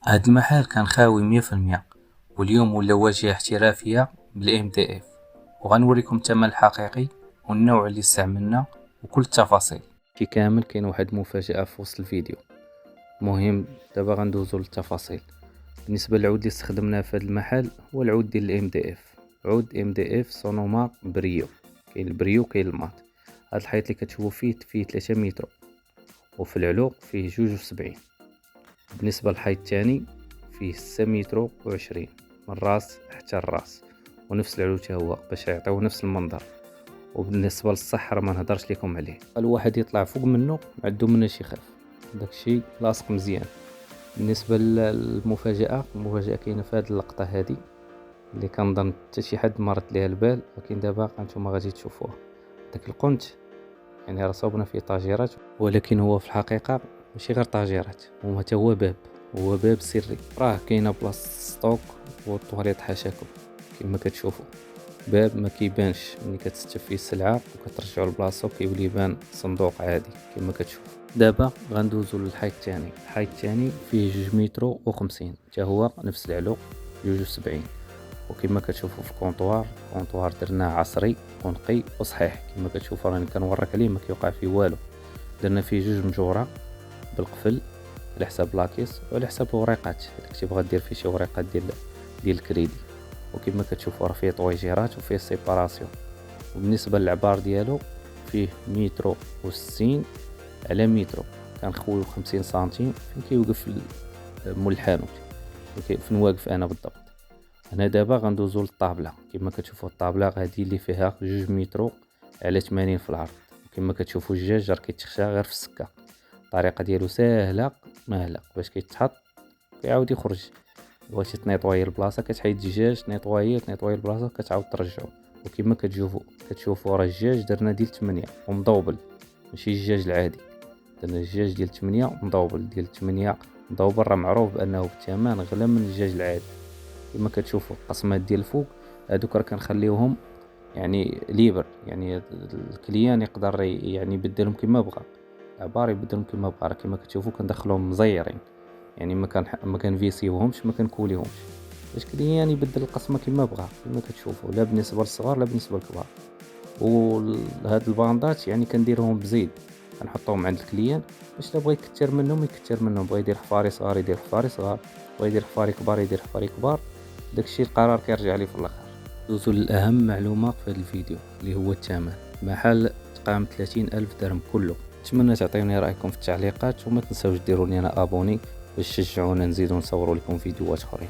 هاد المحل كان خاوي 100%، واليوم ولا واجهة احترافية بالMDF، وغنوريكم الثمن الحقيقي والنوع اللي استعملنا وكل التفاصيل. كي كامل كاين واحد المفاجأة في وسط الفيديو. مهم دابا غندوزو للتفاصيل. بالنسبة للعود اللي استخدمناه في هاد المحل هو العود ديال الMDF، عود MDF سونوما بريو. كاين البريو كاين المات. هاد الحيط اللي كتشوفو فيه 3 متر، وفي العلو فيه 2.70. بالنسبة للحيط الثاني فيه 6 متر و20 من الراس حتى الراس، ونفس العلو تا هو باش يعطيو نفس المنظر. وبالنسبة للصح راه ما نهضرش لكم عليه، الواحد يطلع فوق منه معدو مناش يخاف، داكشي لاصق مزيان. بالنسبة للمفاجأة، المفاجأة كاينة في هاد اللقطة هادي اللي كنظن حتى شي حد مرت ليها البال، ولكن دابا نتوما غادي تشوفوها. داك القنت يعني راه صوبنا فيه طاجيرات، ولكن هو في الحقيقة ماشي غير طاجيرات، هو حتى هو باب، هو باب سري. راه كاينه بلاصه ستوك والطواليط حاشاكم كما كتشوفوا. باب ما كيبانش ملي كتستف فيه السلعه وكترجعوا لبلاصتو، كيولي يبان صندوق عادي كما كتشوفوا. دابا غندوزو للحيط الثاني. الحيط الثاني فيه 2 متر و50، حتى هو نفس العلو 2.70. وكما كتشوفوا في الكونطوار درناه عصري ونقي وصحيح. كما كتشوفوا راني كنوريك عليه ما كيوقع فيه والو. درنا فيه 2 مجوره بالقفل على حساب لاكيس وعلى حساب الوريقات، الا كنتي بغا دير فيه شي وريقات ديال الكريدي. وكما كتشوفوا راه فيه طويجيرات وفيه سيباراسيون. وبالنسبه للعبار ديالو فيه متر و60 على متر، كنخويو 50 سنتيم فين كيوقف مول الحانوت، فين واقف انا بالضبط. هنا دابا غندوزو للطابله. كما كتشوفوا الطابله هذه اللي فيها 2 متر على 80 في العرض. كما كتشوفوا الجاج راه كيتخشى غير في السكه. الطريقه ديالو ساهله مهله باش كيتحط كيعاود يخرج. بغيتي تنيطواي البلاصه كتحيد الدجاج، تنيطواي البلاصه كتعاود ترجعو. وكما كتشوفوا راه الدجاج درنا ديال 8 ومضوبل، ماشي الدجاج العادي. درنا الدجاج ديال 8 مضوبل. ديال 8 مضوبل راه معروف بانه بالثمن غلا من الدجاج العادي. كما كتشوفوا القسمات ديال الفوق هذوك راه كنخليوهم يعني ليبر، يعني الكليان يقدر يعني يبدلهم كما بغى. العبار يبدلهم كما بغى. راه كما كتشوفوا كندخلوهم مزيرين، يعني ما كنفيسيوهمش، ما كنكوليهمش باش كليان يبدل القسمه كما بغى. كما كتشوفوا لا بالنسبه للصغار لا بالنسبه للكبار. وهاد الباندات يعني كنديرهم بزيد، كنحطوهم عند الكليان باش لا بغى يكثر منهم يكثر منهم، بغى يدير حفاري صغار يدير حفاري صغار، بغى يدير حفاري كبار يدير حفاري كبار. داكشي القرار كيرجع ليه في الاخر. دوزو لأهم معلومة في هذا الفيديو اللي هو الثمن. محل تقام 30,000 درهم كله. نتمنى تعطيوني رأيكم في التعليقات، وما تنساوش ديروا لي انا ابوني باش تشجعونا نزيدو نصوروا لكم فيديوهات اخرين.